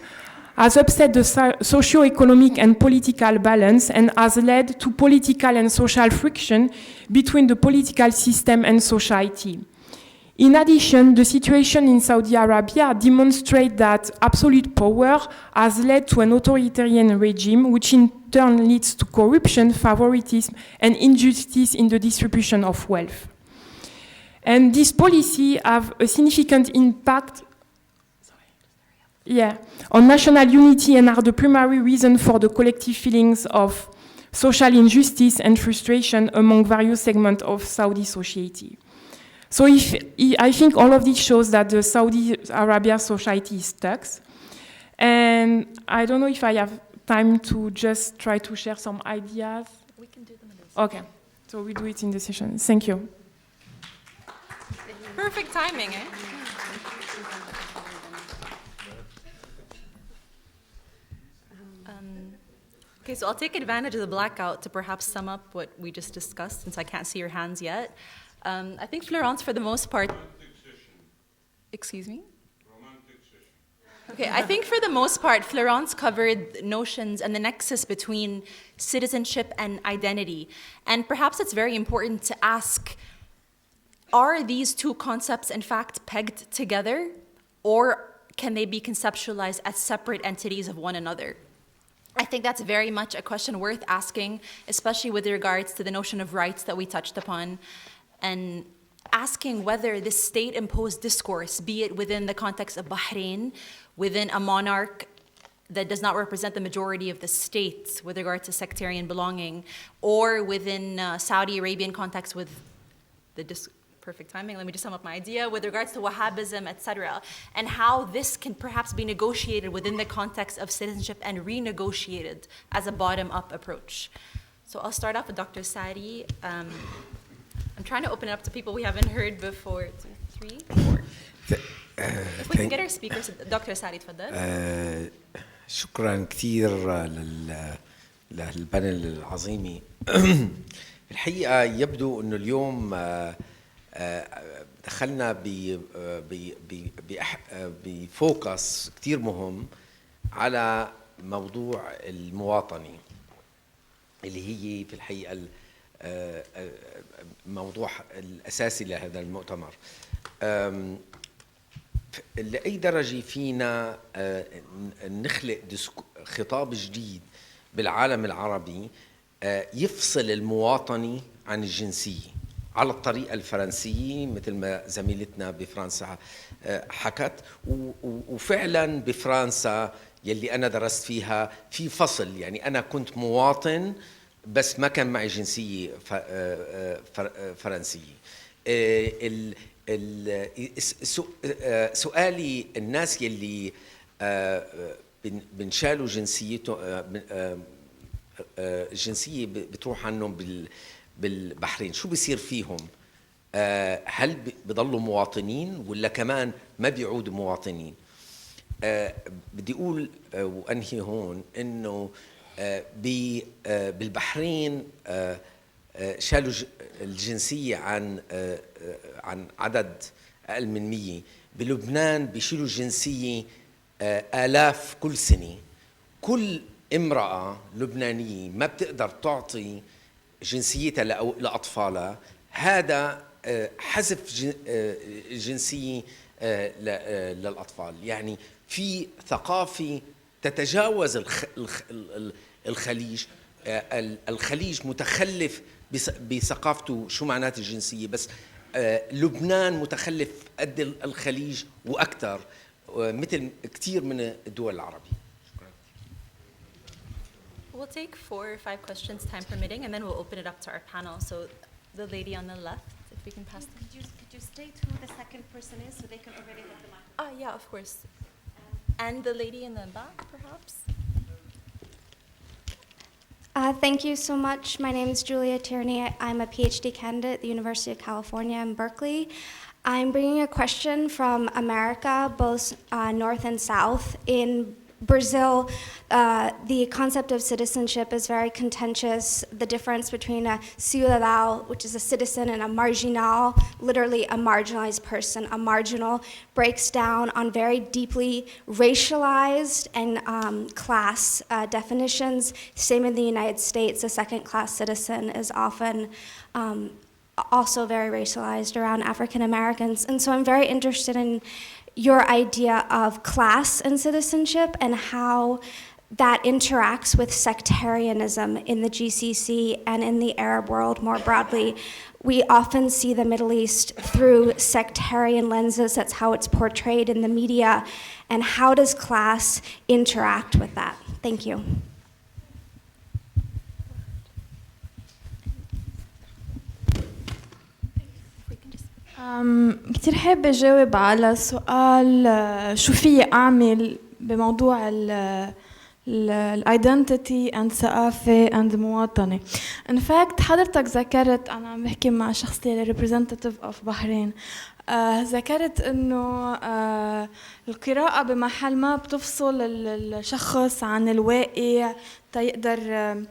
has upset the socio-economic and political balance and has led to political and social friction between the political system and society. In addition, the situation in Saudi Arabia demonstrates that absolute power has led to an authoritarian regime, which in turn leads to corruption, favoritism, and injustice in the distribution of wealth. And this policy have a significant impact on national unity and are the primary reason for the collective feelings of social injustice and frustration among various segments of Saudi society. So I think all of this shows that the Saudi Arabia society is stuck. And I don't know if I have time to just try to share some ideas. We can do them in this. Okay, so we do it in the session. Thank you. Perfect timing, eh? Okay, so I'll take advantage of the blackout to perhaps sum up what we just discussed, since I can't see your hands yet. I think Florence, for the most part... Excuse me? Okay, I think for the most part, Florence covered notions and the nexus between citizenship and identity. And perhaps it's very important to ask, are these two concepts in fact pegged together, or can they be conceptualized as separate entities of one another? I think that's very much a question worth asking, especially with regards to the notion of rights that we touched upon, and asking whether this state-imposed discourse, be it within the context of Bahrain, within a monarch that does not represent the majority of the states with regard to sectarian belonging, or within Saudi Arabian context with the perfect timing, let me just sum up my idea, with regards to Wahhabism, etc., and how this can perhaps be negotiated within the context of citizenship and renegotiated as a bottom-up approach. So I'll start off with Dr. Sari. I'm trying to open it up to people we haven't heard before. 2, 3, 4. If we can get our speakers, Dr. Sari, تفضل. شكرا كثير للبانل العظيمي. الحقيقة يبدو أنه اليوم دخلنا بفوكس كثير مهم على موضوع المواطني اللي هي في الحقيقة الموضوع الأساسي لهذا المؤتمر. لأي درجة فينا نخلق خطاب جديد بالعالم العربي يفصل المواطني عن الجنسية على الطريقة الفرنسية مثل ما زميلتنا بفرنسا حكت، وفعلا بفرنسا يلي أنا درست فيها في فصل، يعني أنا كنت مواطن بس ما كان معي جنسية فرنسية. سؤالي الناس يلي بنشالوا جنسيته الجنسية بتروح عنهم بالبحرين، شو بيصير فيهم؟ هل بيضلوا مواطنين ولا كمان ما بيعودوا مواطنين؟ بدي أقول وأنهي هون إنه بالبحرين شالوا الجنسية عن عدد أقل من 100. بلبنان بيشيلوا الجنسية آلاف كل سنة. كل امرأة لبنانية ما بتقدر تعطي جنسيتها لأطفالها، هذا حذف الجنسية للأطفال. يعني في ثقافة تتجاوز الخليج. الخليج متخلف بثقافته شو معنات الجنسية، بس لبنان متخلف قد الخليج وأكثر مثل كثير من الدول العربية. We'll take 4 or 5 questions, time permitting, and then we'll open it up to our panel. So the lady on the left. if we can pass them. Could you state who the second person is so they can already have the mic? Yeah, of course. And the lady in the back, perhaps? Thank you so much. My name is Julia Tierney. I'm a PhD candidate at the University of California in Berkeley. I'm bringing a question from America, both North and South. In Brazil, the concept of citizenship is very contentious. The difference between a cidadão, which is a citizen, and a marginal, literally a marginalized person, a marginal, breaks down on very deeply racialized and class definitions. Same in the United States, a second-class citizen is often also very racialized around African Americans. And so I'm very interested in your idea of class and citizenship and how that interacts with sectarianism in the GCC and in the Arab world more broadly. We often see the Middle East through sectarian lenses. That's how it's portrayed in the media. And how does class interact with that? Thank you. كتير حابة أجاوب على سؤال شو في أعمل بموضوع الايدنتيتي and ثقافة and مواطنة. In fact حضرتك ذكرت أنا عم بحكي مع شخصية representative of بحرين ذكرت إنه القراءة بمحل ما بتفصل الشخص عن الواقع تيقدر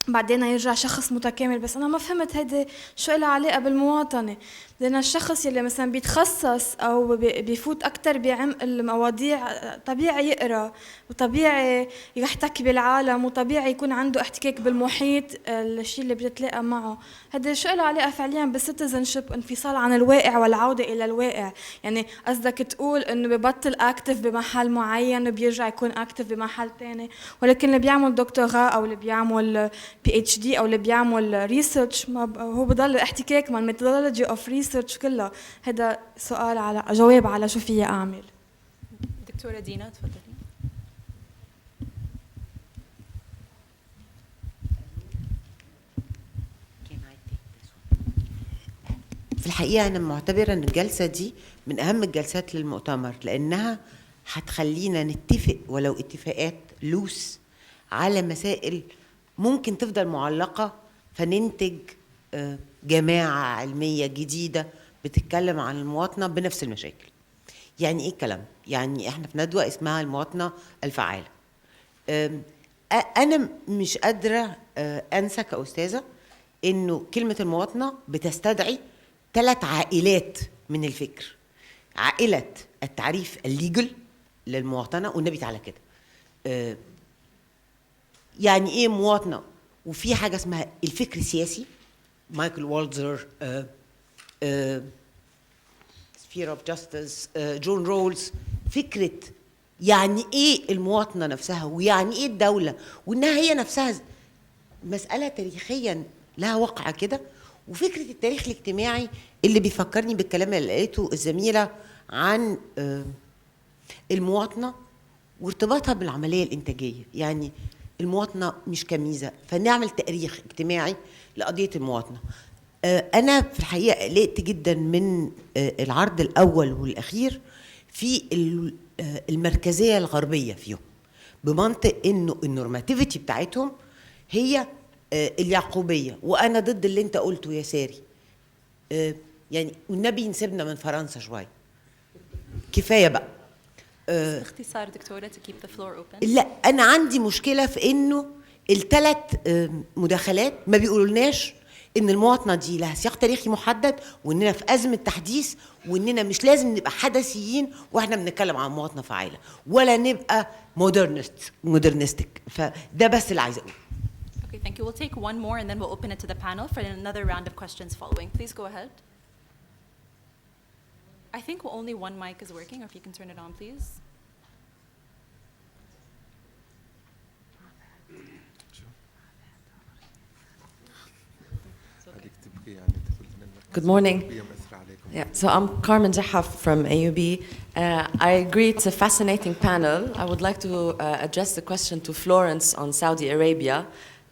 بعدين يرجع شخص متكامل. بس أنا ما فهمت هيدا شو لها علاقة بالمواطنة. لأن الشخص يلي مثلا بيتخصص أو بيفوت أكتر بعمق المواضيع طبيعي يقرأ وطبيعي يحتك بالعالم وطبيعي يكون عنده احتكاك بالمحيط الشيء اللي بيتلاقى معه. هذا شو له علاقة فعليا بالسيتيزنشيب انفصال عن الواقع والعودة إلى الواقع. يعني قصدك تقول إنه ببطل أكتف بمحل معين وبيرجع يكون أكتف بمحل تاني. ولكن اللي بيعمل دكتوراه أو اللي بيعمل PhD أو اللي بيعمل ريسيرش هو بضل احتكاك مع الميثودولوجي أوف ريسيرش كلها. هذا سؤال على جواب على شو فيي أعمل. دكتورة دينا تفضلي. في الحقيقة أنا معتبرة أن الجلسة دي من أهم الجلسات للمؤتمر لأنها هتخلينا نتفق ولو اتفاقات لوس على مسائل ممكن تفضل معلقة فننتج جماعة علمية جديدة بتتكلم عن المواطنة بنفس المشاكل. يعني إيه الكلام؟ يعني إحنا في ندوة اسمها المواطنة الفعالة. أنا مش قادرة أنسى كأستاذة إنه كلمة المواطنة بتستدعي 3 عائلات من الفكر. عائلة التعريف الليجل للمواطنة والنبي تعالى كده. يعني إيه مواطنة؟ وفي حاجة اسمها الفكر السياسي مايكل والزر sphere of justice جون رولز. فكرة يعني إيه المواطنة نفسها ويعني إيه الدولة وإنها هي نفسها مسألة تاريخيا لها وقع كده. وفكرة التاريخ الاجتماعي اللي بيفكرني بالكلام اللي قالته الزميلة عن المواطنة وارتباطها بالعملية الإنتاجية. يعني المواطنة مش كميزة فنعمل تاريخ اجتماعي لقضية المواطنة. أنا في الحقيقة قلقت جدا من العرض الأول والأخير في المركزية الغربية فيهم بمنطق إنه النورماتيفيتي بتاعتهم هي اليعقوبية. وأنا ضد اللي أنت قلته يا ساري. يعني والنبي نسيبنا من فرنسا شوية كفاية بقى. اختصار دكتورة to keep the floor open. لا أنا عندي مشكلة في إنه ال3 مداخلات ما بيقولولناش إن المواطنة دي لها سياق تاريخي محدد وإننا في أزمة تحديث وإننا مش لازم نبقى حدثيين وإحنا بنتكلم عن مواطنة فعالة ولا نبقى مودرنستيك. فده بس اللي عايزة أقوله. Okay, thank you. We'll take one more and then we'll open it to the panel for another round of questions following. Please go ahead. I think only one mic is working, or if you can turn it on, please. Good morning. Yeah, so I'm Carmen Jahaf from AUB. I agree it's a fascinating panel. I would like to address the question to Florence on Saudi Arabia.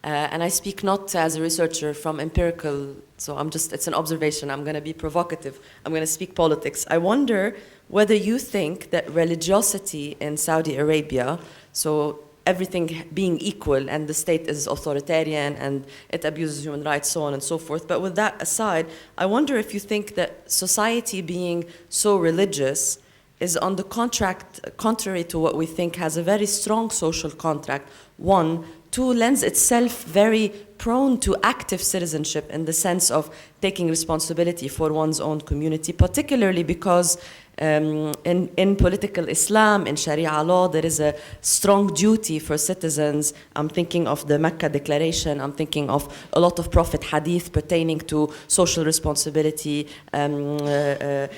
And I speak not as a researcher from empirical, so it's an observation. I'm going to be provocative. I'm going to speak politics. I wonder whether you think that religiosity in Saudi Arabia, so everything being equal and the state is authoritarian and it abuses human rights, so on and so forth. But with that aside, I wonder if you think that society being so religious is on the contrary to what we think has a very strong social contract. One, two, lends itself very prone to active citizenship in the sense of taking responsibility for one's own community, particularly because in political Islam, in Sharia law, there is a strong duty for citizens. I'm thinking of the Mecca Declaration. I'm thinking of a lot of Prophet hadith pertaining to social responsibility, mushawara,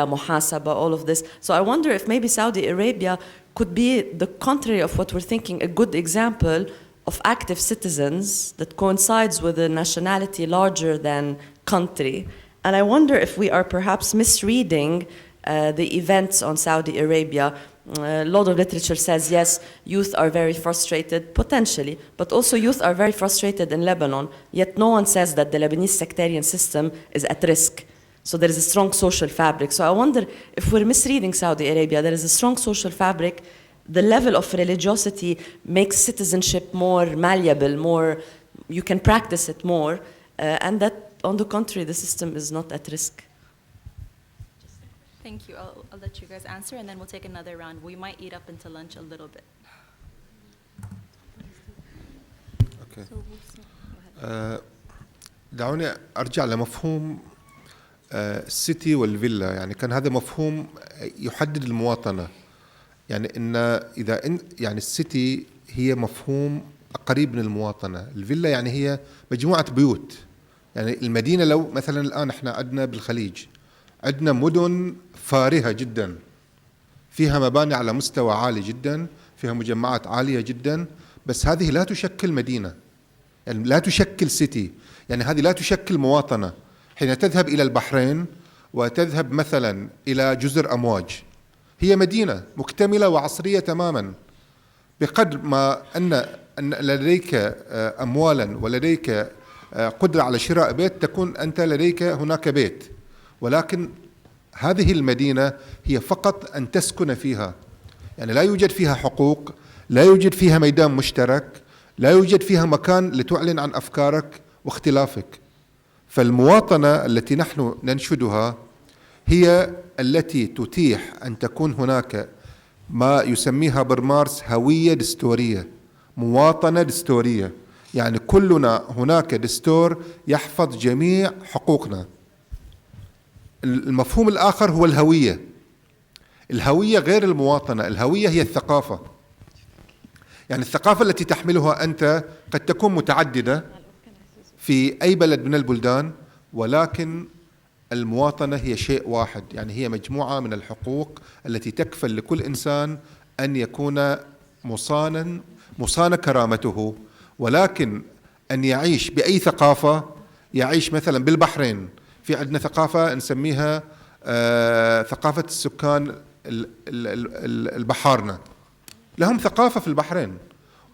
muhasaba, all of this. So I wonder if maybe Saudi Arabia could be the contrary of what we're thinking, a good example of active citizens that coincides with a nationality larger than country. And I wonder if we are perhaps misreading the events on Saudi Arabia. A lot of literature says, yes, youth are very frustrated, potentially, but also youth are very frustrated in Lebanon, yet no one says that the Lebanese sectarian system is at risk. So there is a strong social fabric. So I wonder if we're misreading Saudi Arabia. There is a strong social fabric. The level of religiosity makes citizenship more malleable, more, you can practice it more, and that on the contrary, the system is not at risk. Thank you. I'll let you guys answer, and then we'll take another round. We might eat up into lunch a little bit. Okay. دعوني أرجع لمفهوم السيتي والفيلا. يعني كان هذا مفهوم يحدد المواطنة. يعني إن يعني السيتي هي مفهوم قريب من المواطنة. الفيلا يعني هي مجموعة بيوت. يعني المدينة لو مثلا الآن احنا عندنا بالخليج عندنا مدن فارهة جدا فيها مباني على مستوى عالي جدا، فيها مجمعات عالية جدا، بس هذه لا تشكل مدينة، يعني لا تشكل سيتي، يعني هذه لا تشكل مواطنة. حين تذهب إلى البحرين وتذهب مثلا إلى جزر أمواج، هي مدينة مكتملة وعصرية تماما، بقدر ما أن لديك أموالا ولديك قدرة على شراء بيت تكون أنت لديك هناك بيت. ولكن هذه المدينة هي فقط أن تسكن فيها، يعني لا يوجد فيها حقوق، لا يوجد فيها ميدان مشترك، لا يوجد فيها مكان لتعلن عن أفكارك واختلافك. فالمواطنة التي نحن ننشدها هي التي تتيح أن تكون هناك ما يسميها برمارس هوية دستورية، مواطنة دستورية، يعني كلنا هناك دستور يحفظ جميع حقوقنا. المفهوم الآخر هو الهوية. الهوية غير المواطنة، الهوية هي الثقافة، يعني الثقافة التي تحملها أنت قد تكون متعددة في أي بلد من البلدان، ولكن المواطنة هي شيء واحد، يعني هي مجموعة من الحقوق التي تكفل لكل إنسان أن يكون مصان كرامته، ولكن أن يعيش بأي ثقافة. يعيش مثلا بالبحرين، في عندنا ثقافة نسميها ثقافة السكان البحارنة، لهم ثقافة في البحرين،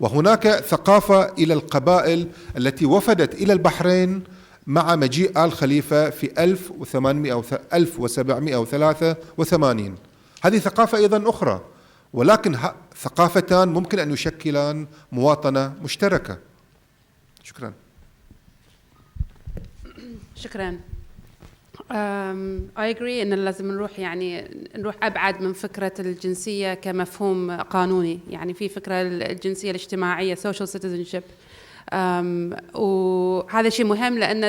وهناك ثقافة إلى القبائل التي وفدت إلى البحرين مع مجيء آل خليفة في 1783. هذه ثقافة أيضا أخرى، ولكن ثقافتان ممكن أن يشكلان مواطنة مشتركة. شكرا. شكرا. I agree إن لازم نروح أبعد من فكرة الجنسية كمفهوم قانوني. يعني في فكرة الجنسية الاجتماعية social citizenship، وهذا شيء مهم، لأن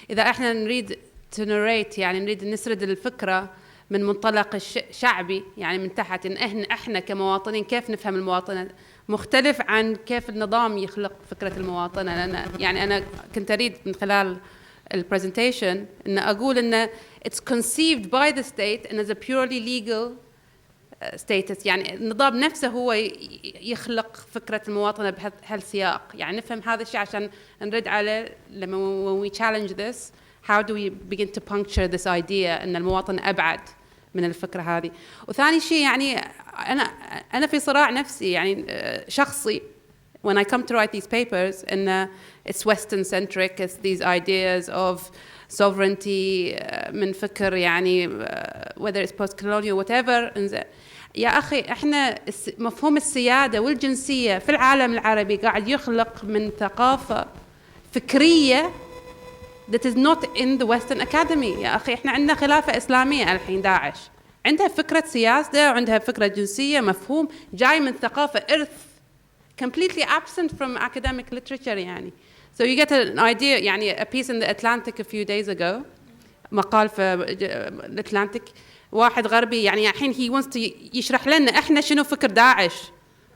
إذا إحنا نريد to narrate، يعني نريد نسرد الفكرة من منطلق شعبي، يعني من تحت، إن إحنا كمواطنين كيف نفهم المواطنة مختلف عن كيف النظام يخلق فكرة المواطنة. لأن أنا كنت أريد من خلال البرزنتيشن إن أقول إن it's conceived by the state and as a purely legal status. يعني النظام نفسه هو يخلق فكرة المواطنة بهالسياق. يعني نفهم هذا الشيء عشان نرد على لما when we challenge this how do we begin to puncture this idea إن المواطن أبعد من الفكرة هذه. وثاني شيء، يعني أنا في صراع نفسي يعني شخصي when I come to write these papers, and it's Western-centric, it's these ideas of sovereignty, من فكر يعني whether it's post-colonial whatever. يا أخي إحنا مفهوم السيادة والجنسية في العالم العربي قاعد يخلق من ثقافة فكرية that is not in the Western Academy. يا أخي إحنا عندنا خلافة إسلامية الحين داعش عندها فكرة سياسة وعندها فكرة جنسية مفهوم جاي من ثقافة إرث completely absent from academic literature يعني. So you get an idea يعني a piece in the Atlantic a few days ago مقال في الأتلانتيك واحد غربي يعني الحين he wants to يشرح لنا إحنا شنو فكر داعش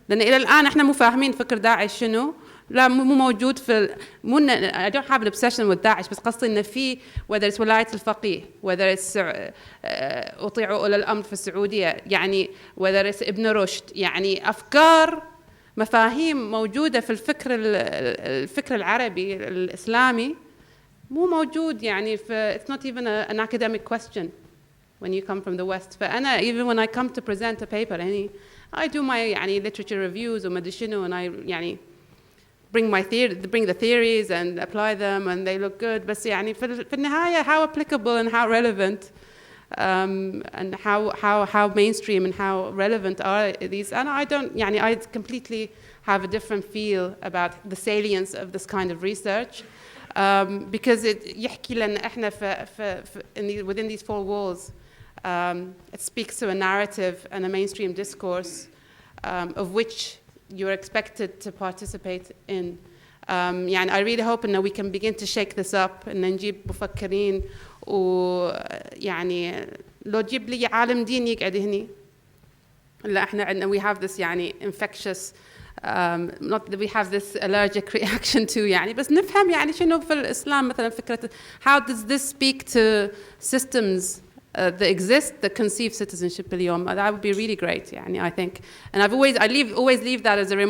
لأن إلى الآن إحنا مو فاهمين فكر داعش شنو لا مو موجود في مو I don't have an obsession with داعش بس قصدي إنه في whether it's ولاية الفقيه whether it's أطيعوا أولي الأمر في السعودية يعني whether it's ابن رشد يعني أفكار مفاهيم موجودة في الفكر العربي الإسلامي مو موجود يعني it's not even an academic question when you come from the West. فأنا even when I come to present a paper يعني I do my يعني literature reviews وما أدري شنو and I يعني bring the theories and apply them and they look good بس يعني في النهاية how applicable and how relevant and how mainstream and how relevant are these and I don't يعني I completely have a different feel about the salience of this kind of research because it يحكي لنا إحنا within these four walls it speaks to a narrative and a mainstream discourse of which you're expected to participate in. يعني I really hope that we can begin to shake this up and نجيب مفكرين ويعني لو تجيب لي عالم دين يقعد هني لا إحنا عندنا we have this يعني infectious not that we have this allergic reaction to يعني بس نفهم يعني شنو في الإسلام مثلا فكرة how does this speak to systems that exist that conceive citizenship اليوم that would be really great يعني I think and I always leave that as a